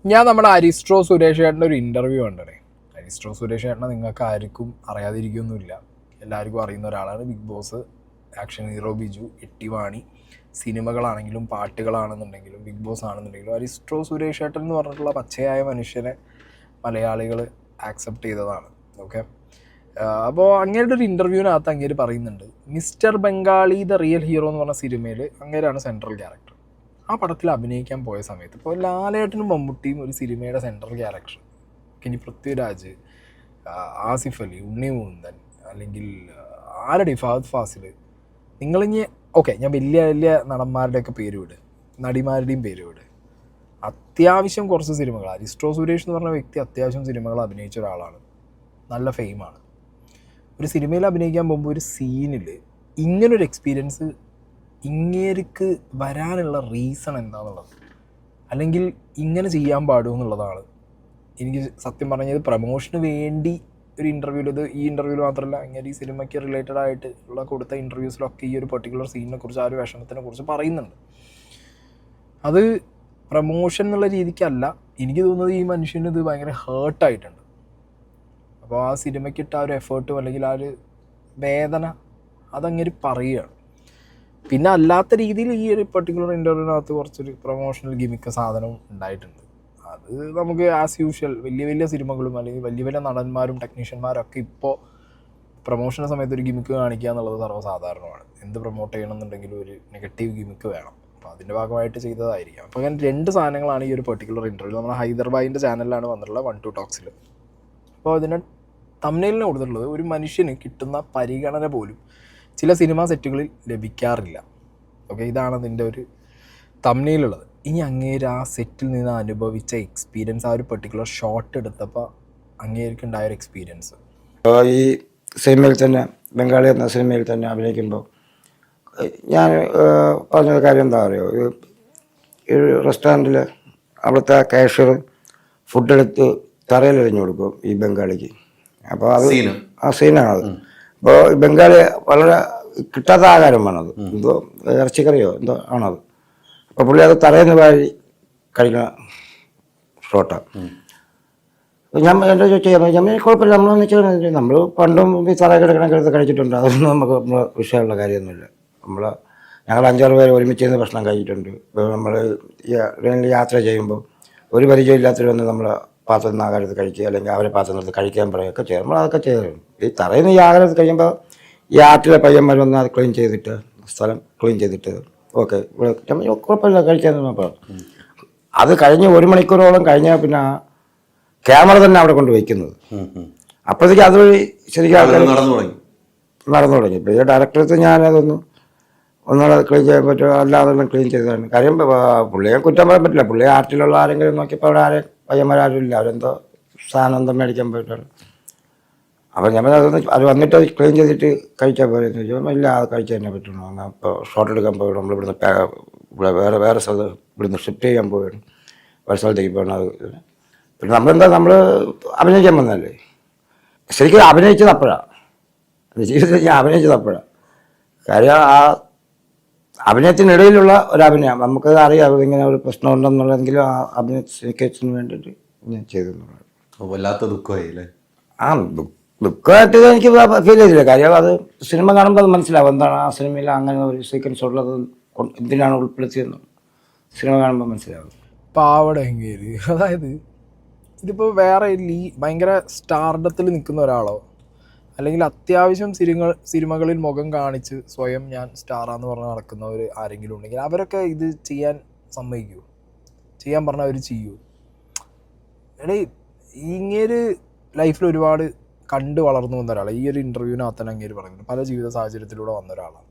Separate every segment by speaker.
Speaker 1: ഞാൻ നമ്മുടെ അരിസ്ട്രോ സുരേഷ് ചേട്ടൻ്റെ ഒരു ഇൻ്റർവ്യൂ കണ്ടേ. അരിസ്ട്രോ സുരേഷ് ചേട്ടനെ നിങ്ങൾക്ക് ആർക്കും അറിയാതിരിക്കൊന്നുമില്ല, എല്ലാവർക്കും അറിയുന്ന ഒരാളാണ്. Big Boss, action hero Biju, എട്ടിവാണി, സിനിമകളാണെങ്കിലും പാട്ടുകളാണെന്നുണ്ടെങ്കിലും ബിഗ് ബോസ് ആണെന്നുണ്ടെങ്കിലും അരിസ്ട്രോ സുരേഷ് ചേട്ടൻ എന്ന് പറഞ്ഞിട്ടുള്ള പച്ചയായ മനുഷ്യനെ മലയാളികൾ ആക്സെപ്റ്റ് ചെയ്തതാണ്. ഓക്കെ, അപ്പോൾ അങ്ങേരുടെ ഒരു ഇൻ്റർവ്യൂവിനകത്ത് അങ്ങേര് പറയുന്നുണ്ട്, mister Bengali the real hero എന്ന് പറഞ്ഞ സിനിമയിൽ അങ്ങേരാണ് സെൻട്രൽ ക്യാരക്ടർ. ആ പടത്തിൽ അഭിനയിക്കാൻ പോയ സമയത്ത് ഇപ്പോൾ ലാലേട്ടനും മമ്മൂട്ടിയും ഒരു സിനിമയുടെ സെൻട്രൽ ക്യാരക്ടർ, ഇനി പൃഥ്വിരാജ്, ആസിഫ് അലി, ഉണ്ണി മുകുന്ദൻ, അല്ലെങ്കിൽ ആരുടെ ഫഹദ് ഫാസിൽ, നിങ്ങളിഞ്ഞ് ഓക്കെ, ഞാൻ വലിയ വലിയ നടന്മാരുടെയൊക്കെ പേര് വിട്, നടിമാരുടെയും പേര് വിട്, അത്യാവശ്യം കുറച്ച് സിനിമകൾ, അരിസ്ട്രോ സുരേഷ് എന്ന് പറഞ്ഞ വ്യക്തി അത്യാവശ്യം സിനിമകൾ അഭിനയിച്ച ഒരാളാണ്, നല്ല ഫെയിമാണ്. ഒരു സിനിമയിൽ അഭിനയിക്കാൻ പോകുമ്പോൾ ഒരു സീനിൽ ഇങ്ങനൊരു എക്സ്പീരിയൻസ് ഇങ്ങേർക്ക് വരാനുള്ള റീസൺ എന്താണെന്നുള്ളത്, അല്ലെങ്കിൽ ഇങ്ങനെ ചെയ്യാൻ പാടുമെന്നുള്ളതാണ് എനിക്ക് സത്യം പറഞ്ഞത്. പ്രമോഷന് വേണ്ടി ഒരു ഇൻ്റർവ്യൂവിൽ, ഇത് ഈ ഇൻ്റർവ്യൂവിൽ മാത്രമല്ല, ഇങ്ങനെ ഈ സിനിമയ്ക്ക് റിലേറ്റഡ് ആയിട്ട് ഉള്ള കൊടുത്ത ഇൻ്റർവ്യൂസിലൊക്കെ ഈ ഒരു പെർട്ടിക്കുലർ സീനിനെ കുറിച്ച്, ആ ഒരു വിഷമത്തിനെ കുറിച്ച് പറയുന്നുണ്ട്. അത് പ്രമോഷൻ എന്നുള്ള രീതിക്കല്ല, എനിക്ക് തോന്നുന്നത് ഈ മനുഷ്യന് ഇത് ഭയങ്കര ഹേർട്ടായിട്ടുണ്ട്. അപ്പോൾ ആ സിനിമയ്ക്കിട്ട ആ ഒരു എഫേർട്ടും അല്ലെങ്കിൽ ആ ഒരു വേദന അതങ്ങനെ പറയുകയാണ്. പിന്നെ അല്ലാത്ത രീതിയിൽ ഈ ഒരു പെർട്ടിക്കുലർ ഇൻ്റർവ്യൂവിനകത്ത് കുറച്ചൊരു പ്രൊമോഷണൽ ഗിമിക്ക് സാധനം ഉണ്ടായിട്ടുണ്ട്. അത് നമുക്ക് ആസ് യൂഷ്വൽ വലിയ വലിയ സിനിമകളും അല്ലെങ്കിൽ വലിയ വലിയ നടന്മാരും ടെക്നീഷ്യന്മാരൊക്കെ ഇപ്പോൾ പ്രൊമോഷൻ്റെ സമയത്ത് ഒരു ഗിമിക്ക് കാണിക്കുക എന്നുള്ളത് സർവ്വസാധാരണമാണ്. എന്ത് പ്രൊമോട്ട് ചെയ്യണമെന്നുണ്ടെങ്കിലും ഒരു നെഗറ്റീവ് ഗിമിക്ക് വേണം. അപ്പോൾ അതിൻ്റെ ഭാഗമായിട്ട് ചെയ്തതായിരിക്കാം. അപ്പോൾ അങ്ങനെ രണ്ട് സാധനങ്ങളാണ് ഈ ഒരു പെർട്ടിക്കുലർ ഇൻ്റർവ്യൂ നമ്മുടെ ഹൈദരാബാദിൻ്റെ ചാനലിലാണ് വന്നിട്ടുള്ള 1-2 ടോക്സിൽ. അപ്പോൾ അതിന് തംബ്നെയിലിന് കൊടുത്തിട്ടുള്ളത്, ഒരു മനുഷ്യന് കിട്ടുന്ന പരിഗണന പോലും ചില സിനിമാ സെറ്റുകളിൽ ലഭിക്കാറില്ല. ഓക്കെ, ഇതാണ് അതിൻ്റെ ഒരു തംബ്നെയിലുള്ളത്. ഇനി അങ്ങേര് ആ സെറ്റിൽ നിന്ന് അനുഭവിച്ച എക്സ്പീരിയൻസ്, ആ ഒരു പെർട്ടിക്കുലർ ഷോട്ട് എടുത്തപ്പോൾ അങ്ങേർക്ക് ഉണ്ടായൊരു എക്സ്പീരിയൻസ്.
Speaker 2: ഈ സിനിമയിൽ തന്നെ, ബംഗാളി എന്ന സിനിമയിൽ തന്നെ അഭിനയിക്കുമ്പോൾ ഞാൻ പറഞ്ഞ കാര്യം എന്താ പറയുക, ഈ റെസ്റ്റോറൻറ്റിൽ അവിടുത്തെ കാഷ്യർ ഫുഡെടുത്ത് തറയിലെറിഞ്ഞു കൊടുക്കും ഈ ബംഗാളിക്ക്. അപ്പോൾ അത് ആ സീനാണത്. അപ്പോൾ ബംഗാളി വളരെ കിട്ടാത്ത ആഹാരം വേണത്, എന്തോ ഇറച്ചിക്കറിയോ എന്തോ ആണത്. അപ്പോൾ പുള്ളി അത് തറയുന്ന വാരി കഴിക്കുന്ന ഷോട്ടാണ്. അപ്പോൾ ഞാൻ എൻ്റെ ചോദിച്ചാൽ കുഴപ്പമില്ല, നമ്മളെന്ന് വെച്ചാൽ നമ്മൾ പണ്ടും ഈ തറ കിടക്കണക്കിടത്ത് കഴിച്ചിട്ടുണ്ട്, അതൊന്നും നമുക്ക് വിഷയമുള്ള കാര്യമൊന്നുമില്ല. ഞങ്ങൾ 5-6 പേര് ഒരുമിച്ച് നിന്ന് ഭക്ഷണം കഴിച്ചിട്ടുണ്ട്. നമ്മൾ യാത്ര ചെയ്യുമ്പോൾ ഒരു പരിചയമില്ലാത്തവർ വന്ന് നമ്മൾ പാത്രം നിന്ന് ആഹാരത്ത് കഴിക്കുക, അല്ലെങ്കിൽ അവരെ പാത്രം നിർത്തി കഴിക്കാൻ പറയുകയൊക്കെ ചെയ്യും. നമ്മളതൊക്കെ ചെയ്യാറുണ്ട്. ഈ തറയിൽ നിന്ന് ഈ ആഹാരത്ത് കഴിയുമ്പോൾ ഈ ആറ്റിലെ പയ്യന്മാർ വന്ന് അത് ക്ലീൻ ചെയ്തിട്ട്, സ്ഥലം ക്ലീൻ ചെയ്തിട്ട്, ഓക്കെ കുഴപ്പമില്ല കഴിക്കാമെന്ന് പറഞ്ഞു. അത് കഴിഞ്ഞ് 1 മണിക്കൂറോളം കഴിഞ്ഞാൽ പിന്നെ ക്യാമറ തന്നെ അവിടെ കൊണ്ട് വയ്ക്കുന്നത്. അപ്പോഴത്തേക്ക് അതുവഴി ശരിക്കും ആൾക്കാർ നടന്നു തുടങ്ങി. ഇപ്പോൾ ഈ ഡയറക്ടർക്ക് ഞാനതൊന്നും ഒന്നുകൂടെ ക്ലീൻ ചെയ്യാൻ പറ്റുമോ, അല്ലാതെ ക്ലീൻ ചെയ്തതാണ്. കാര്യം പുള്ളിയെ കുറ്റം പറയാൻ പറ്റില്ല. പുള്ളിയെ ആർട്ടിലുള്ള ആരെങ്കിലും നോക്കിയപ്പോൾ അവിടെ ആരും പയ്യന്മാരും ഇല്ല, അവരെന്തോ സാധനം എന്തോ മേടിക്കാൻ പോയിട്ടാണ്. അപ്പോൾ ഞാൻ അത് വന്നിട്ട് ക്ലീൻ ചെയ്തിട്ട് കഴിക്കാൻ പോയെന്ന് ചോദിച്ചാൽ ഇല്ല, അത് കഴിക്കാൻ തന്നെ പറ്റുള്ളൂ. എന്നാൽ ഇപ്പോൾ ഷോട്ട് എടുക്കാൻ പോകണം, നമ്മളിവിടുന്ന് വേറെ സ്ഥലത്ത് ഇവിടുന്ന് ഷിഫ്റ്റ് ചെയ്യാൻ പോവുകയാണ്, വേറെ സ്ഥലത്തേക്ക് പോകണം. അത് പിന്നെ നമ്മൾ അഭിനയിക്കാൻ വന്നതല്ലേ. ശരിക്കും അഭിനയിച്ചത് അപ്പോഴാണ്, ജീവിതത്തിൽ ഞാൻ അഭിനയിച്ചത് അപ്പോഴാണ്. കാര്യം ആ അഭിനയത്തിനിടയിലുള്ള ഒരു അഭിനയം നമുക്ക് അറിയാം, ഇങ്ങനെ ഒരു പ്രശ്നം ഉണ്ടെന്നുള്ളതെങ്കിലും ആ അഭിനയത്തിന് വേണ്ടിയിട്ട് ഞാൻ ചെയ്തെന്നുള്ളത്
Speaker 3: വല്ലാത്ത ദുഃഖമായില്ലേ.
Speaker 2: ആ ദുഃഖമായിട്ട് എനിക്ക് ഫീൽ ചെയ്തില്ല. കാര്യം അത് സിനിമ കാണുമ്പോൾ അത് മനസ്സിലാവും എന്താണ് ആ സിനിമയിൽ അങ്ങനെ ഒരു സീക്വൻസ് ഉള്ളത്, എന്തിനാണ് ഉൾപ്പെടുത്തിയെന്ന് സിനിമ കാണുമ്പോൾ മനസ്സിലാവും.
Speaker 1: പാവടങ്ങേര്, അതായത് ഇതിപ്പോൾ വേറെ ഭയങ്കര സ്റ്റാർഡത്തിൽ നിൽക്കുന്ന ഒരാളോ അല്ലെങ്കിൽ അത്യാവശ്യം സിനിമകളിൽ മുഖം കാണിച്ച് സ്വയം ഞാൻ സ്റ്റാറാന്ന് പറഞ്ഞ് നടക്കുന്നവർ ആരെങ്കിലും ഉണ്ടെങ്കിൽ അവരൊക്കെ ഇത് ചെയ്യാൻ സമ്മതിക്കുമോ? ചെയ്യാൻ പറഞ്ഞാൽ അവർ ചെയ്യുമോ? എടേ, ഇങ്ങേര് ലൈഫിൽ ഒരുപാട് കണ്ട് വളർന്നു വന്ന ഒരാളാണ്. ഈ ഒരു ഇൻ്റർവ്യൂവിനകത്ത് തന്നെ അങ്ങേര് പറയുന്നത് പല ജീവിത സാഹചര്യത്തിലൂടെ വന്ന ഒരാളാണ്.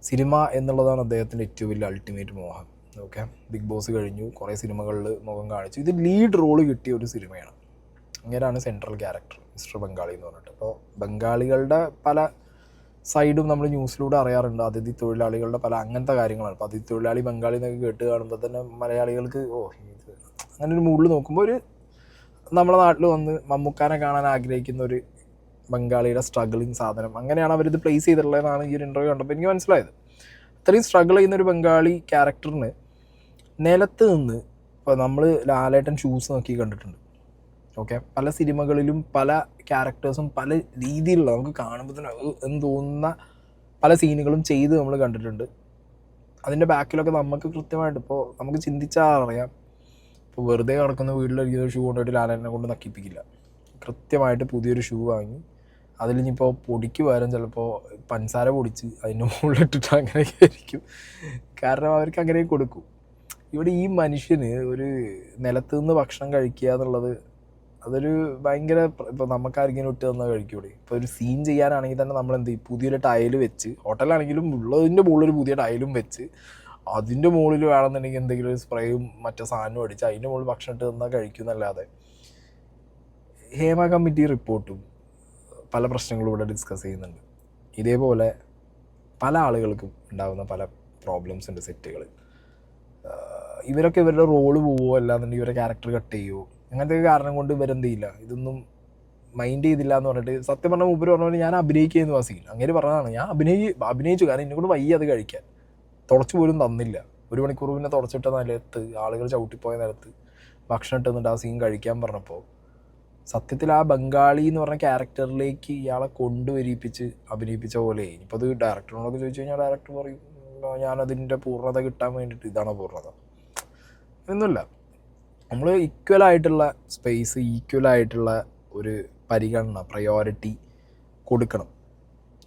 Speaker 1: സിനിമ എന്നുള്ളതാണ് അദ്ദേഹത്തിൻ്റെ ഏറ്റവും വലിയ അൾട്ടിമേറ്റ് മോഹം. ഓക്കെ, ബിഗ് ബോസ് കഴിഞ്ഞു, കുറേ സിനിമകളിൽ മുഖം കാണിച്ചു. ഇത് ലീഡ് റോള് കിട്ടിയ ഒരു സിനിമയാണ്. അങ്ങനെയാണ് സെൻട്രൽ ക്യാരക്ടർ മിസ്റ്റർ ബംഗാളി എന്ന് പറഞ്ഞിട്ട്. അപ്പോൾ ബംഗാളികളുടെ പല സൈഡും നമ്മൾ ന്യൂസിലൂടെ അറിയാറുണ്ട്. അതിഥി തൊഴിലാളികളുടെ പല അങ്ങനത്തെ കാര്യങ്ങളാണ്. അപ്പോൾ അതിഥി തൊഴിലാളി ബംഗാളി എന്നൊക്കെ കേട്ട് കാണുമ്പോൾ തന്നെ മലയാളികൾക്ക് ഇത് അങ്ങനെ ഒരു മൂഡിൽ നോക്കുമ്പോൾ ഒരു നമ്മുടെ നാട്ടിൽ വന്ന് മമ്മൂക്കാനെ കാണാൻ ആഗ്രഹിക്കുന്ന ഒരു ബംഗാളിയുടെ സ്ട്രഗിളിങ് സാധനം, അങ്ങനെയാണ് അവരിത് പ്ലേസ് ചെയ്തിട്ടുള്ളതെന്നാണ് ഈ ഒരു ഇൻ്റർവ്യൂ കണ്ടപ്പോൾ എനിക്ക് മനസ്സിലായത്. അത്രയും സ്ട്രഗിൾ ചെയ്യുന്ന ഒരു ബംഗാളി ക്യാരക്ടറിന് നിലത്ത് നിന്ന് ഇപ്പോൾ നമ്മൾ ലാലേട്ടൻ ഷൂസ് നോക്കി കണ്ടിട്ടുണ്ട്. ഓക്കെ, പല സിനിമകളിലും പല ക്യാരക്ടേഴ്സും പല രീതിയിലുള്ള നമുക്ക് കാണുമ്പോൾ തന്നെ എന്ന് തോന്നുന്ന പല സീനുകളും ചെയ്ത് നമ്മൾ കണ്ടിട്ടുണ്ട്. അതിൻ്റെ ബാക്കിലൊക്കെ നമുക്ക് കൃത്യമായിട്ട് ഇപ്പോൾ നമുക്ക് ചിന്തിച്ചാൽ അറിയാം. ഇപ്പോൾ വെറുതെ കിടക്കുന്ന വീട്ടിലൊരു ഷൂ കൊണ്ടുപോയിട്ട് ലാലേട്ടനെ കൊണ്ട് നക്കിപ്പിക്കില്ല. കൃത്യമായിട്ട് പുതിയൊരു ഷൂ വാങ്ങി അതിൽ ഇനിയിപ്പോൾ പൊടിക്ക് പകരം ചിലപ്പോൾ പഞ്ചസാര പൊടിച്ച് അതിൻ്റെ മുകളിലിട്ടിട്ട് അങ്ങനെയൊക്കെ ആയിരിക്കും. കാരണം അവർക്ക് അങ്ങനെ കൊടുക്കും. ഇവിടെ ഈ മനുഷ്യന് ഒരു നിലത്ത് നിന്ന് ഭക്ഷണം കഴിക്കുക എന്നുള്ളത് അതൊരു ഭയങ്കര, ഇപ്പോൾ നമുക്കാർക്കെങ്കിലും ഇട്ട് തന്നാൽ കഴിക്കൂടെ. ഇപ്പോൾ ഒരു സീൻ ചെയ്യാനാണെങ്കിൽ തന്നെ നമ്മൾ എന്ത് ചെയ്യും, പുതിയൊരു ടൈല് വെച്ച്, ഹോട്ടലാണെങ്കിലും ഉള്ളതിൻ്റെ മുകളിലൊരു പുതിയ ടൈലും വെച്ച് അതിൻ്റെ മുകളിൽ വേണമെന്നുണ്ടെങ്കിൽ എന്തെങ്കിലും ഒരു സ്പ്രേയും മറ്റേ സാധനവും അടിച്ച് അതിൻ്റെ മുകളിൽ ഭക്ഷണം ഇട്ട് തന്നാൽ കഴിക്കുന്നല്ലാതെ. ഹേമ കമ്മിറ്റി റിപ്പോർട്ടും പല പ്രശ്നങ്ങളും ഇവിടെ ഡിസ്കസ് ചെയ്യുന്നുണ്ട്. ഇതേപോലെ പല ആളുകൾക്കും ഉണ്ടാകുന്ന പല പ്രോബ്ലംസ് ഉണ്ട് സെറ്റുകൾ. ഇവരൊക്കെ ഇവരുടെ റോള് പോവുമോ അല്ലാന്നുണ്ടെങ്കിൽ ഇവരുടെ ക്യാരക്ടർ കട്ട് ചെയ്യുമോ അങ്ങനത്തെ കാരണം കൊണ്ട് ഇവരെന്ത് ചെയ്യില്ല, ഇതൊന്നും മൈൻഡ് ചെയ്തില്ല എന്ന് പറഞ്ഞിട്ട്. സത്യം പറഞ്ഞാൽ മുമ്പ് പറഞ്ഞ പോലെ ഞാൻ അഭിനയിക്കുന്നു ആ സീൻ അങ്ങനെ പറഞ്ഞതാണ്. ഞാൻ അഭിനയിച്ചു, കാരണം എന്നെ കൊണ്ട് വയ്യ അത് കഴിക്കാൻ. തുടച്ചു പോലും തന്നില്ല. 1 മണിക്കൂർ പിന്നെ തുടച്ചിട്ട നിലത്ത്, ആളുകൾ ചവിട്ടിപ്പോയ നിലത്ത് ഭക്ഷണം ഇട്ട് തന്നിട്ട് ആ സീൻ കഴിക്കാൻ പറഞ്ഞപ്പോൾ സത്യത്തിൽ ആ ബംഗാളി എന്ന് പറഞ്ഞ ക്യാരക്ടറിലേക്ക് ഇയാളെ കൊണ്ടുവരിപ്പിച്ച് അഭിനയിപ്പിച്ച പോലെ. ഇനിയിപ്പോൾ അത് ഡയറക്ടറിനോടൊക്കെ ചോദിച്ചു കഴിഞ്ഞാൽ ഡയറക്ടർ പറയും ഞാനതിൻ്റെ പൂർണ്ണത കിട്ടാൻ വേണ്ടിയിട്ട് ഇതാണ് പൂർണ്ണത എന്നല്ല. നമ്മൾ ഈക്വലായിട്ടുള്ള സ്പേസ്, ഈക്വലായിട്ടുള്ള ഒരു പരിഗണന, പ്രയോറിറ്റി കൊടുക്കണം.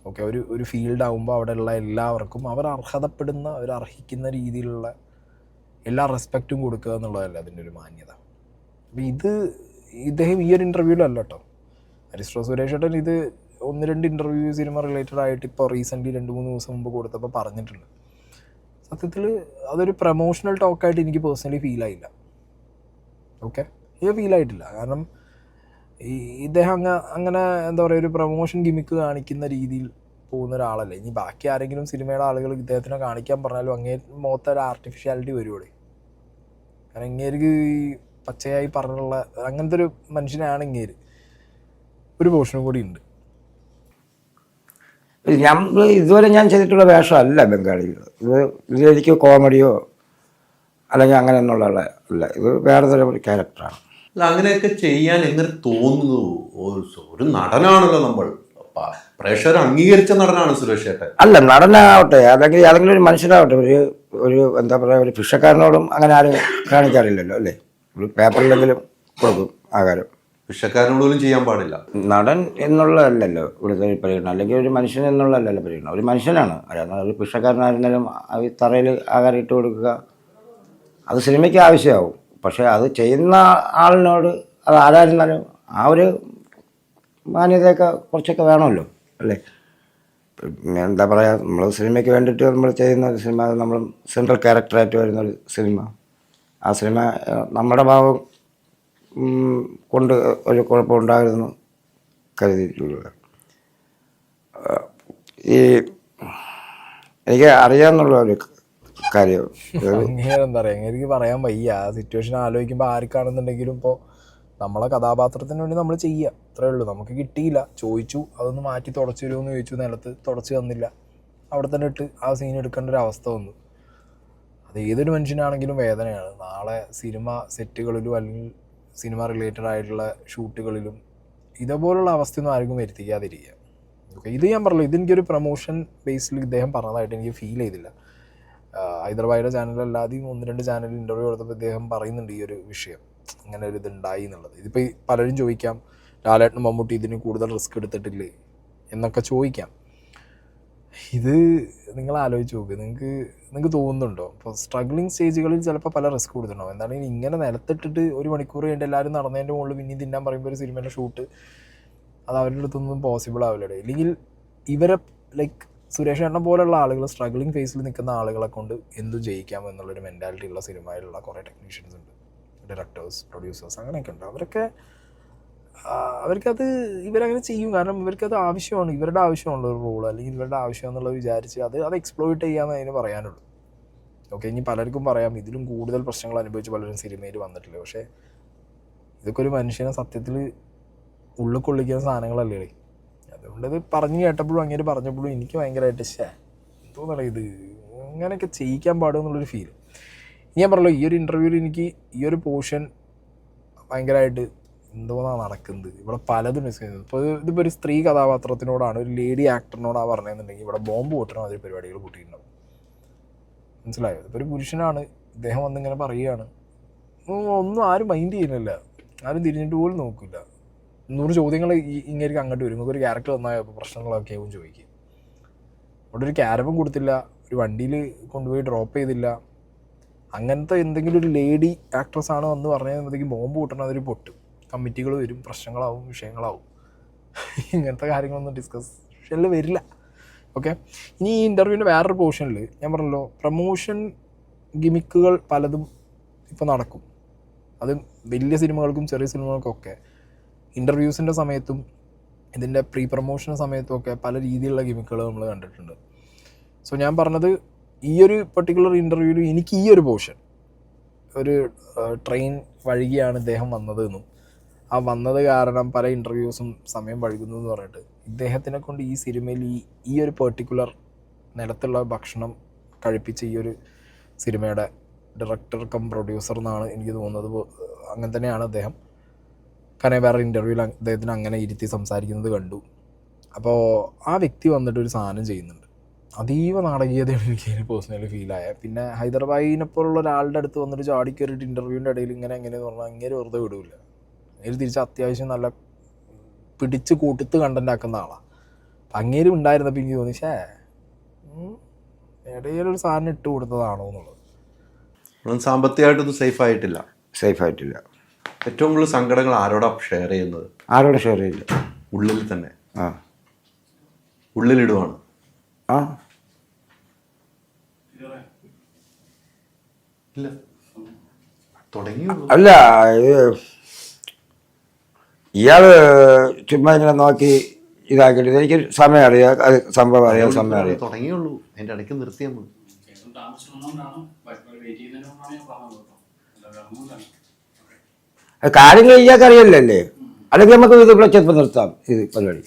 Speaker 1: ഓക്കെ, ഒരു ഫീൽഡ് ആകുമ്പോൾ അവിടെയുള്ള എല്ലാവർക്കും അവർ അർഹതപ്പെടുന്ന, അവർ അർഹിക്കുന്ന രീതിയിലുള്ള എല്ലാ റെസ്പെക്റ്റും കൊടുക്കുക എന്നുള്ളതല്ല അതിൻ്റെ ഒരു മാന്യത. അപ്പോൾ ഇദ്ദേഹം ഈ ഒരു ഇൻ്റർവ്യൂവിലല്ല കേട്ടോ, അരിസ്റ്റോ സുരേഷ് ഏട്ടൻ ഇത് 1-2 ഇൻ്റർവ്യൂ സിനിമ റിലേറ്റഡ് ആയിട്ട് ഇപ്പോൾ റീസെൻ്റ്ലി 2-3 ദിവസം മുമ്പ് കൊടുത്തപ്പോൾ പറഞ്ഞിട്ടുണ്ട്. സത്യത്തിൽ അതൊരു പ്രൊമോഷണൽ ടോക്കായിട്ട് എനിക്ക് പേഴ്സണലി ഫീലായില്ല. ഓക്കെ, ഇത് ഫീലായിട്ടില്ല. കാരണം ഇദ്ദേഹം അങ്ങനെ എന്താ പറയുക, ഒരു പ്രൊമോഷൻ ഗിമിക്ക് കാണിക്കുന്ന രീതിയിൽ പോകുന്ന ഒരാളല്ലേ. ഇനി ബാക്കി ആരെങ്കിലും സിനിമയുടെ ആളുകൾ ഇദ്ദേഹത്തിനെ കാണിക്കാൻ പറഞ്ഞാലും അങ്ങേ മൊത്തം ഒരു ആർട്ടിഫിഷ്യാലിറ്റി വരുവോടെ. കാരണം ഇങ്ങേർക്ക് പച്ചയായി പറഞ്ഞുള്ള അങ്ങനത്തെ ഒരു മനുഷ്യനാണ് ഇങ്ങേര്. ഒരു പോർഷനും കൂടി ഉണ്ട്.
Speaker 2: ഇതുവരെ ഞാൻ ചെയ്തിട്ടുള്ള വേഷമല്ല ബംഗാളികൾ. ഇതിലെനിക്ക് കോമഡിയോ അല്ലെങ്കിൽ അങ്ങനെ എന്നുള്ള അല്ല, ഇത് വേറെ തരം ഒരു ക്യാരക്ടറാണ്.
Speaker 3: അല്ല, അങ്ങനെയൊക്കെ ചെയ്യാൻ എങ്ങനെ തോന്നുന്നു? ഒരു നടനാണല്ലോ നമ്മൾ, പ്രേക്ഷകർ അംഗീകരിച്ച നടനാണ് സുരേഷ് ഏട്ടൻ.
Speaker 2: അല്ല, നടനാവട്ടെ അല്ലെങ്കിൽ ഏതെങ്കിലും ഒരു മനുഷ്യനാവട്ടെ, ഒരു എന്താ പറയുക, ഒരു ഭിക്ഷക്കാരനോടും അങ്ങനെ ആരും കാണിക്കാറില്ലല്ലോ അല്ലേ. ഒരു പേപ്പറിലെങ്കിലും കൊടുക്കും ആഹാരം.
Speaker 3: ഭിക്ഷക്കാരനോട് പോലും ചെയ്യാൻ പാടില്ല.
Speaker 2: നടൻ എന്നുള്ളതല്ലല്ലോ ഇവിടുത്തെ പരിഗണന, അല്ലെങ്കിൽ ഒരു മനുഷ്യൻ എന്നുള്ളതല്ലല്ലോ പരിഗണന. ഒരു മനുഷ്യനാണ്. ഒരു ഭിക്ഷക്കാരനായിരുന്നാലും ഈ തറയിൽ ആഹാരം ഇട്ട് കൊടുക്കുക അത് സിനിമയ്ക്ക് ആവശ്യമാവും. പക്ഷേ അത് ചെയ്യുന്ന ആളിനോട് അത് ആരായിരുന്നാലും ആ ഒരു മാന്യതയൊക്കെ കുറച്ചൊക്കെ വേണമല്ലോ അല്ലേ. എന്താ പറയുക, നമ്മൾ സിനിമയ്ക്ക് വേണ്ടിയിട്ട് നമ്മൾ ചെയ്യുന്ന ഒരു സിനിമ, നമ്മൾ സെൻട്രൽ ക്യാരക്ടറായിട്ട് വരുന്നൊരു സിനിമ, ആ സിനിമ നമ്മുടെ ഭാവം കൊണ്ട് ഒരു കുഴപ്പമുണ്ടായിരുന്നു കരുതിയിട്ടുള്ളത്. എനിക്ക് അറിയാമെന്നുള്ള ഒരു കാര്യം
Speaker 1: എന്താ പറയുക, എനിക്ക് പറയാൻ വയ്യ. ആ സിറ്റുവേഷൻ ആലോചിക്കുമ്പോൾ ആർക്കാണെന്നുണ്ടെങ്കിലും ഇപ്പോൾ നമ്മളെ കഥാപാത്രത്തിന് വേണ്ടി നമ്മൾ ചെയ്യുക, അത്രേ ഉള്ളൂ. നമുക്ക് കിട്ടിയില്ല, ചോദിച്ചു, അതൊന്ന് മാറ്റി തുടച്ചു തരുമെന്ന് ചോദിച്ചു, നിലത്ത് തുടച്ച് തന്നില്ല, അവിടെ തന്നെ ഇട്ട് ആ സീൻ എടുക്കേണ്ട ഒരു അവസ്ഥ വന്നു. അത് ഏതൊരു മനുഷ്യനാണെങ്കിലും വേദനയാണ്. നാളെ സിനിമ സെറ്റുകളിലും അല്ലെങ്കിൽ സിനിമ റിലേറ്റഡ് ആയിട്ടുള്ള ഷൂട്ടുകളിലും ഇതേപോലുള്ള അവസ്ഥയൊന്നും ആർക്കും വരുത്തിക്കാതിരിക്കുക. ഓക്കെ, ഇത് ഞാൻ പറഞ്ഞു, ഇതെനിക്കൊരു പ്രൊമോഷൻ ബേസിൽ ഇദ്ദേഹം പറഞ്ഞതായിട്ട് എനിക്ക് ഫീൽ ചെയ്തില്ല. ഹൈദരാബാദിയുടെ ചാനലല്ലാതെയും 1-2 ചാനലിൽ ഇൻ്റർവ്യൂ കൊടുത്തപ്പോൾ ഇദ്ദേഹം പറയുന്നുണ്ട് ഈ ഒരു വിഷയം, അങ്ങനെ ഒരു ഇതുണ്ടായി എന്നുള്ളത്. ഇതിപ്പോൾ പലരും ചോദിക്കാം, ലാലേട്ടനും മമ്മൂട്ടി ഇതിന് കൂടുതൽ റിസ്ക് എടുത്തിട്ടില്ലേ എന്നൊക്കെ ചോദിക്കാം. ഇത് നിങ്ങൾ ആലോചിച്ച് നോക്ക്, നിങ്ങൾക്ക് തോന്നുന്നുണ്ടോ? ഇപ്പോൾ സ്ട്രഗ്ലിംഗ് സ്റ്റേജുകളിൽ ചിലപ്പോൾ പല റിസ്ക് കൊടുത്തിട്ടുണ്ടാവും. എന്താണെങ്കിൽ ഇങ്ങനെ നിലത്തിട്ടിട്ട് 1 മണിക്കൂർ കഴിഞ്ഞിട്ട് എല്ലാവരും നടന്നതിൻ്റെ മുകളിൽ പിന്നെയും തിന്നാൻ പറയുമ്പോൾ ഒരു സിനിമയുടെ ഷൂട്ട് അത് അവരുടെ അടുത്തൊന്നും പോസിബിൾ ആവില്ല. ഇല്ലെങ്കിൽ ഇവരെ ലൈക്ക് സുരേഷ് ഏട്ടനെ പോലുള്ള ആളുകൾ, സ്ട്രഗ്ലിംഗ് ഫേസിൽ നിൽക്കുന്ന ആളുകളെ കൊണ്ട് എന്തും ചെയ്യിക്കാം എന്നുള്ളൊരു മെൻറ്റാലിറ്റി ഉള്ള സിനിമയിലുള്ള കുറേ ടെക്നീഷ്യൻസ് ഉണ്ട്, ഡയറക്ടേഴ്സ്, പ്രൊഡ്യൂസേഴ്സ്, അങ്ങനെയൊക്കെ ഉണ്ട്. അവർക്കത് ഇവരങ്ങനെ ചെയ്യും. കാരണം ഇവർക്കത് ആവശ്യമാണ്, ഇവരുടെ ആവശ്യമുള്ള ഒരു റോൾ അല്ലെങ്കിൽ ഇവരുടെ ആവശ്യം എന്നുള്ളത് വിചാരിച്ച് അത് എക്സ്പ്ലോയിറ്റ് ചെയ്യാമെന്ന് അതിന് പറയാനുള്ളൂ. ഓക്കെ, ഇനി പലർക്കും പറയാം ഇതിലും കൂടുതൽ പ്രശ്നങ്ങൾ അനുഭവിച്ച് പലരും സിനിമയിൽ വന്നിട്ടില്ല. പക്ഷേ ഇതൊക്കെ ഒരു മനുഷ്യനെ സത്യത്തിൽ ഉള്ളിൽ കൊള്ളിക്കുന്ന സാധനങ്ങളല്ലേ. അതുകൊണ്ട് ഇത് പറഞ്ഞു കേട്ടപ്പോഴും അങ്ങനെ പറഞ്ഞപ്പോഴും എനിക്ക് ഭയങ്കരമായിട്ട് തോന്നണേ ഇത് അങ്ങനെയൊക്കെ ചെയ്യിക്കാൻ പാടുമെന്നുള്ളൊരു ഫീൽ. ഞാൻ പറഞ്ഞല്ലോ ഈ ഒരു ഇൻ്റർവ്യൂവിൽ എനിക്ക് ഈ ഒരു പോർഷൻ ഭയങ്കരമായിട്ട് എന്തോന്നാണ് നടക്കുന്നത്. ഇവിടെ പലതും മിസ് ചെയ്യുന്നത്. ഇപ്പോൾ ഇതിപ്പോൾ ഒരു സ്ത്രീ കഥാപാത്രത്തിനോടാണ്, ഒരു ലേഡി ആക്ടറിനോടാണ് പറഞ്ഞതെന്നുണ്ടെങ്കിൽ ഇവിടെ ബോംബ് പൊട്ടണം അതിൽ പരിപാടികൾ പൊട്ടിയിട്ടുണ്ടാവും. മനസ്സിലായോ? ഇതിപ്പോൾ ഒരു പുരുഷനാണ്, ഇദ്ദേഹം വന്നിങ്ങനെ പറയുകയാണ്, ഒന്നും ആരും മൈൻഡ് ചെയ്യുന്നില്ല, ആരും തിരിഞ്ഞിട്ട് പോലും നോക്കില്ല. 100 ചോദ്യങ്ങൾ ഇങ്ങനെ അങ്ങോട്ട് വരും. ഒരു ക്യാരക്ടർ വന്നാൽ പ്രശ്നങ്ങളൊക്കെ ആവും ചോദിക്കുക. അവിടെ ഒരു ക്യാരവും കൊടുത്തില്ല, ഒരു വണ്ടിയിൽ കൊണ്ടുപോയി ഡ്രോപ്പ് ചെയ്തില്ല. അങ്ങനത്തെ എന്തെങ്കിലും ഒരു ലേഡി ആക്ട്രസ് ആണ് വന്ന് പറഞ്ഞതെന്നത്തേക്ക് ബോംബ് പൊട്ടണം അതൊരു പൊട്ടും, കമ്മിറ്റികൾ വരും, പ്രശ്നങ്ങളാവും, വിഷയങ്ങളാവും. ഇങ്ങനത്തെ കാര്യങ്ങളൊന്നും ഡിസ്കഷനിൽ വരില്ല. ഓക്കെ. ഇനി ഈ ഇൻ്റർവ്യൂവിൻ്റെ വേറൊരു പോർഷനിൽ ഞാൻ പറഞ്ഞല്ലോ പ്രമോഷൻ ഗിമിക്കുകൾ പലതും ഇപ്പോൾ നടക്കും. അത് വലിയ സിനിമകൾക്കും ചെറിയ സിനിമകൾക്കൊക്കെ ഇൻ്റർവ്യൂസിൻ്റെ സമയത്തും ഇതിൻ്റെ പ്രീ പ്രൊമോഷൻ സമയത്തും ഒക്കെ പല രീതിയിലുള്ള ഗിമിക്കുകൾ നമ്മൾ കണ്ടിട്ടുണ്ട്. സോ ഞാൻ പറഞ്ഞത് ഈ ഒരു പെർട്ടിക്കുലർ ഇൻ്റർവ്യൂവിൽ എനിക്ക് ഈ ഒരു പോർഷൻ, ഒരു ട്രെയിൻ വഴുകിയാണ് ഇദ്ദേഹം വന്നതെന്നും ആ വന്നത് കാരണം പല ഇൻ്റർവ്യൂസും സമയം വഴുകുന്നു എന്ന് പറഞ്ഞിട്ട് ഇദ്ദേഹത്തിനെ കൊണ്ട് ഈ സിനിമയിൽ ഈ ഒരു പെർട്ടിക്കുലർ നിലത്തുള്ള ഭക്ഷണം കഴിപ്പിച്ച ഈ ഒരു സിനിമയുടെ ഡയറക്ടർ കം പ്രൊഡ്യൂസർ എന്നാണ് എനിക്ക് തോന്നുന്നത്. അങ്ങനെ തന്നെയാണ് അദ്ദേഹം. കാരണം വേറെ ഇൻ്റർവ്യൂവിൽ അദ്ദേഹത്തിന് അങ്ങനെ ഇരുത്തി സംസാരിക്കുന്നത് കണ്ടു. അപ്പോൾ ആ വ്യക്തി വന്നിട്ട് ഒരു സാധനം ചെയ്യുന്നുണ്ട്, അതീവ നാടകീയതയാണ് എനിക്ക് പേഴ്സണലി ഫീലായ. പിന്നെ ഹൈദരാബാദിനെപ്പോലുള്ള ഒരാളുടെ അടുത്ത് വന്നിട്ട് ചാടിക്കയറിയിട്ട് ഇൻ്റർവ്യൂവിൻ്റെ ഇടയിൽ എങ്ങനെയെന്ന് പറഞ്ഞാൽ അങ്ങനെ വെറുതെ വിടില്ല. അങ്ങേര് തിരിച്ച് അത്യാവശ്യം നല്ല പിടിച്ച് കൂട്ടിത്ത് കണ്ടൻ്റ് ആക്കുന്ന ആളാണ്. അപ്പം അങ്ങേരും ഉണ്ടായിരുന്നപ്പോൾ എനിക്ക് തോന്നി ഇടയിലൊരു സാധനം ഇട്ട് കൊടുത്തതാണോ എന്നുള്ളത്.
Speaker 3: സാമ്പത്തികമായിട്ടൊന്നും സേഫ് ആയിട്ടില്ല. ഏറ്റവും കൂടുതൽ സങ്കടങ്ങൾ ആരോടാണ് ഷെയർ ചെയ്യുന്നത്?
Speaker 2: ആരോട് ഷെയർ ചെയ്യില്ല,
Speaker 3: ഉള്ളിൽ തന്നെ. ഉള്ളിലിടുവാണ്. ഇല്ല തുടങ്ങിയുള്ളൂ.
Speaker 2: അല്ല, ഇയാള് ചുമ്മാ ഇങ്ങനെ നോക്കി ഇതാക്കിയിട്ട് എനിക്ക് സമയം അറിയാം, അത് സംഭവം അറിയാം, സമയം അറിയാം.
Speaker 3: തുടങ്ങിയുള്ളൂ, അതിൻ്റെ ഇടയ്ക്ക് നിർത്തിയെന്ന്.
Speaker 2: കാര്യങ്ങൾ ഇയാൾക്ക് അറിയില്ലല്ലേ, അല്ലെങ്കിൽ നമുക്ക് ഇത് ഇവിടെ ചെറുപ്പം നിർത്താം ഇത് പരിപാടി.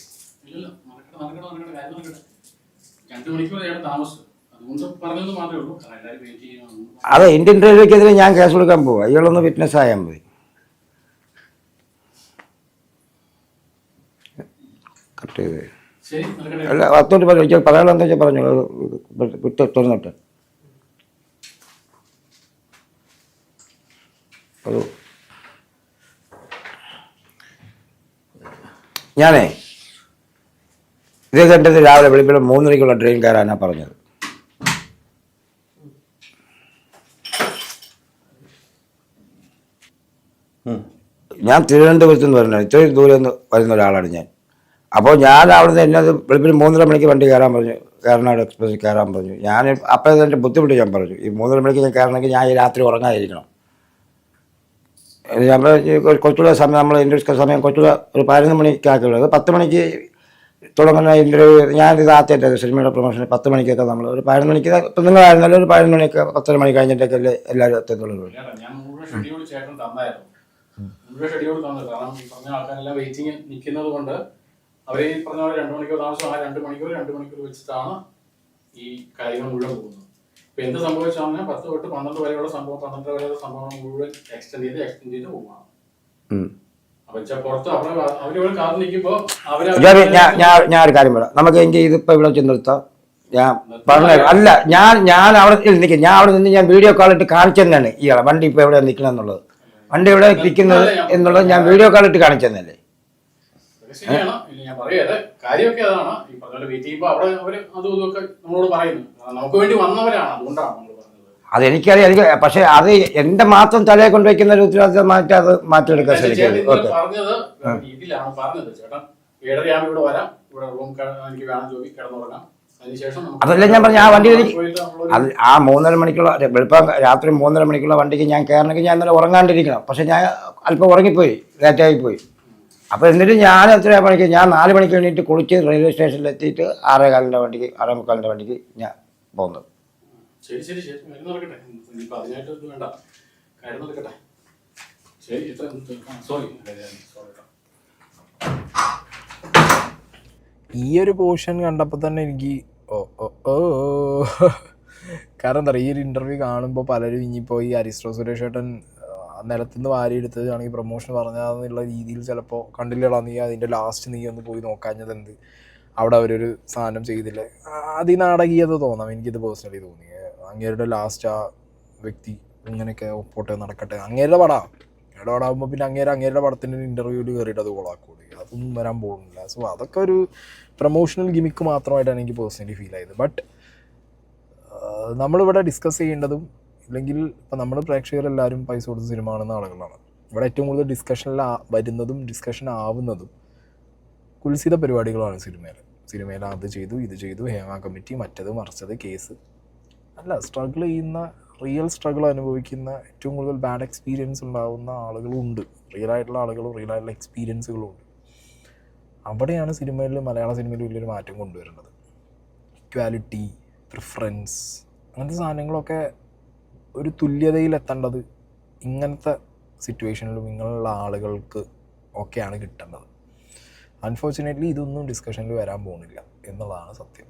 Speaker 2: അതെ, എൻ്റെ ഇൻ്റർവ്യൂക്കെതിരെ ഞാൻ കേസ് കൊടുക്കാൻ പോവാ, ഇയാളൊന്ന് വിറ്റ്നസ് ആയാൽ മതി. കട്ട് ചെയ്ത് അല്ല 10 മിനിറ്റ് പറഞ്ഞു, പറയാനുള്ള എന്താ വെച്ചാൽ പറഞ്ഞു, വിട്ട് തുറന്നിട്ട് അത് ഞാനേ ഇത് കണ്ടത് രാവിലെ വെളുപ്പിൽ 3 മണിക്കുള്ള ട്രെയിൻ കയറാനാണ് പറഞ്ഞത്. ഞാൻ തിരുവനന്തപുരത്ത് നിന്ന് പറഞ്ഞത്, ഇത്രയും ദൂരം നിന്ന് വരുന്ന ഒരാളാണ് ഞാൻ. അപ്പോൾ ഞാൻ അവിടുന്ന് എന്നത് വെളുപ്പിൽ 3:30 മണിക്ക് വണ്ടി കയറാൻ പറഞ്ഞു, എറണാകുളം എക്സ്പ്രസ്സിൽ കയറാൻ പറഞ്ഞു. ഞാൻ അപ്പോൾ എൻ്റെ ബുദ്ധിമുട്ട് ഞാൻ പറഞ്ഞു, ഈ 3:30 മണിക്ക് ഞാൻ കയറണമെങ്കിൽ ഞാൻ ഈ രാത്രി ഉറങ്ങാതിരിക്കണം. നമ്മൾ കുറച്ചുകൂടെ സമയം, നമ്മൾ ഇൻ്റർവ്യൂ സമയം കുറച്ചുകൂടെ ഒരു 11 മണിക്കാക്കുള്ളത്. 10 മണിക്ക് തുടങ്ങുന്ന ഇൻ്റർവ്യൂ, ഞാനിത് ആദ്യമായിട്ട് സിനിമയുടെ പ്രൊമോഷന് 10 മണിക്കൊക്കെ നമ്മൾ ഒരു 11 മണിക്ക്, ഇപ്പം നിങ്ങളായിരുന്നല്ലോ ഒരു 11 മണിക്ക് 10 മണി കഴിഞ്ഞിട്ടൊക്കെ അല്ലേ എല്ലാവരും എത്തത്തുള്ളൂ.
Speaker 4: ഷെഡ്യൂൾ തന്നത് കാരണം ഈ പറഞ്ഞ ആൾക്കാരെല്ലാം വെയിറ്റിംഗ് നിൽക്കുന്നത് കൊണ്ട് അവർ ഈ പറഞ്ഞ പോലെ 2 മണിക്കൂർ താമസം, ആ 2 മണിക്കൂർ വെച്ചിട്ടാണ് ഈ കാര്യങ്ങൾ മുഴുവൻ പോകുന്നത്. ഇപ്പൊ എന്ത് സംഭവിച്ചാൽ 10 തൊട്ട് 12 വരെയുള്ള സംഭവം, 12 വരെയുള്ള സംഭവങ്ങൾ മുഴുവൻ എക്സ്റ്റെൻഡ് ചെയ്ത് പോവാണ്. അപ്പൊ പുറത്ത് അവരിവിടെ കാത്തു നിൽക്കുമ്പോ
Speaker 2: ഞാൻ ഒരു കാര്യം പറയാം, നമുക്ക് എങ്കിൽ ഇതിപ്പോ ഇവിടെ വെച്ച് നിർത്താം. ഞാൻ പറഞ്ഞ അല്ല, ഞാൻ അവിടെ നിൽക്കും, ഞാൻ അവിടെ നിന്ന് ഞാൻ വീഡിയോ കോളിട്ട് കാണിച്ചു തന്നെയാണ് ഇയാളെ വണ്ടി ഇപ്പൊ എവിടെ നിൽക്കണം എന്നുള്ളത്, വണ്ടി എവിടെ നിൽക്കുന്നത് എന്നുള്ളത് ഞാൻ വീഡിയോ കോളിട്ട് കാണിച്ചു തന്നല്ലേ.
Speaker 4: ശരിയാണ്, ഞാൻ പറയാതെ കാര്യമൊക്കെ അതാണ്. ഈ പറഞ്ഞ വെയിറ്റ് ചെയ്യുമ്പോൾ അവിടെ അവര് അതും ഇതൊക്കെ നമ്മളോട് പറയുന്നു, നമുക്ക് വേണ്ടി വന്നവരാണ്, അതുകൊണ്ടാണ് നമ്മൾ പറഞ്ഞത്.
Speaker 2: അതെനിക്കറിയാം, പക്ഷെ അത് എന്റെ മാത്രം തലയെ കൊണ്ടുവയ്ക്കുന്ന ഒരു ഉത്തരവാദിത്തം അത് മാറ്റിയെടുക്കാൻ ശ്രമിക്കുന്നത്.
Speaker 4: പറഞ്ഞത് രീതിയിലാണ് പറഞ്ഞത്, ചേട്ടൻ 7:30 ഇവിടെ വരാം, ഇവിടെ റൂം എനിക്ക് വേണം ജോലി, കിടന്നുറങ്ങാം, അതിനുശേഷം
Speaker 2: അതല്ല ഞാൻ പറഞ്ഞു, ആ വണ്ടി അത് ആ 3:30 മണിക്കുള്ള വെളുപ്പം രാത്രി 3:30 മണിക്കുള്ള വണ്ടിക്ക് ഞാൻ കയറണമെങ്കിൽ ഞാൻ ഇന്നലെ ഉറങ്ങാണ്ടിരിക്കണം. പക്ഷെ ഞാൻ അല്പം ഉറങ്ങിപ്പോയി, ലേറ്റായി പോയി. അപ്പോൾ എന്നിട്ട് ഞാൻ എത്ര മണിക്ക്, ഞാൻ 4 മണിക്ക് വേണ്ടിയിട്ട് കുളിച്ച് റെയിൽവേ സ്റ്റേഷനിൽ എത്തിയിട്ട് 6:15 വണ്ടിക്ക് 6:45 വണ്ടിക്ക് ഞാൻ പോകുന്നത്.
Speaker 4: ശരി ശരി ശരി, കാര്യം നടക്കട്ടെ, ഇനിയിപ്പോൾ അതിനായിട്ട് വേണ്ട, കാര്യം നടക്കട്ടെ. ശരി, സോറി.
Speaker 1: ഈ ഒരു പോർഷൻ കണ്ടപ്പോൾ തന്നെ എനിക്ക് കാരണം എന്താ പറയുക, ഈ ഒരു ഇൻ്റർവ്യൂ കാണുമ്പോൾ പലരും ഇനിയിപ്പോൾ ഈ അരിസ്റ്റോ സുരേഷ് ഏട്ടൻ നിലത്തുനിന്ന് വാരിയെടുത്തതാണെങ്കിൽ പ്രൊമോഷൻ പറഞ്ഞതെന്നുള്ള രീതിയിൽ ചിലപ്പോൾ കണ്ടില്ലടാ നീ അതിൻ്റെ ലാസ്റ്റ് നീ ഒന്ന് പോയി നോക്കാഞ്ഞത് എന്ത്, അവിടെ അവരൊരു സാധനം ചെയ്തില്ല, അതിനാടകീയത തോന്നാം. എനിക്കിത് പേഴ്സണലി തോന്നി. അങ്ങേരുടെ ലാസ്റ്റ് ആ വ്യക്തി ഇങ്ങനെയൊക്കെ ഒപ്പോട്ടെ നടക്കട്ടെ, അങ്ങേരുടെ പടമാകുമ്പോൾ പിന്നെ അങ്ങേരുടെ പടത്തിൻ്റെ ഇൻ്റർവ്യൂവിൽ കയറിയിട്ട് അത് കോളാക്കൂടി, അതൊന്നും വരാൻ പോകുന്നില്ല. സോ അതൊക്കെ ഒരു പ്രൊമോഷണൽ ഗിമിക്ക് മാത്രമായിട്ടാണ് എനിക്ക് പേഴ്സണലി ഫീൽ ആയത്. ബട്ട് നമ്മളിവിടെ ഡിസ്കസ് ചെയ്യേണ്ടതും, ഇല്ലെങ്കിൽ ഇപ്പം നമ്മൾ പ്രേക്ഷകരെല്ലാവരും പൈസ കൊടുത്ത് സിനിമ കാണുന്ന ആളുകളാണ്. ഇവിടെ ഏറ്റവും കൂടുതൽ ഡിസ്കഷനിൽ വരുന്നതും ഡിസ്കഷൻ ആവുന്നതും കുൽസിത പരിപാടികളാണ് സിനിമയിൽ അത് ചെയ്തു ഇത് ചെയ്തു, ഹേമ കമ്മിറ്റി, മറ്റത് മറിച്ചത്, കേസ് അല്ല. സ്ട്രഗിൾ ചെയ്യുന്ന, റിയൽ സ്ട്രഗിൾ അനുഭവിക്കുന്ന, ഏറ്റവും കൂടുതൽ ബാഡ് എക്സ്പീരിയൻസ് ഉണ്ടാകുന്ന ആളുകളും ഉണ്ട്. റിയൽ ആയിട്ടുള്ള ആളുകളും റിയൽ ആയിട്ടുള്ള എക്സ്പീരിയൻസുകളും ഉണ്ട്. അവിടെയാണ് മലയാള സിനിമയിൽ വലിയൊരു മാറ്റം കൊണ്ടുവരേണ്ടത്. ഇക്വാലിറ്റി, പ്രിഫറൻസ്, അങ്ങനത്തെ സാധനങ്ങളൊക്കെ ഒരു തുല്യതയിലെത്തേണ്ടത് ഇങ്ങനത്തെ സിറ്റുവേഷനിലും ഇങ്ങനെയുള്ള ആളുകൾക്ക് ഒക്കെയാണ് കിട്ടേണ്ടത്. അൺഫോർച്ചുനേറ്റ്ലി ഇതൊന്നും ഡിസ്കഷനിൽ വരാൻ പോകുന്നില്ല എന്നുള്ളതാണ് സത്യം.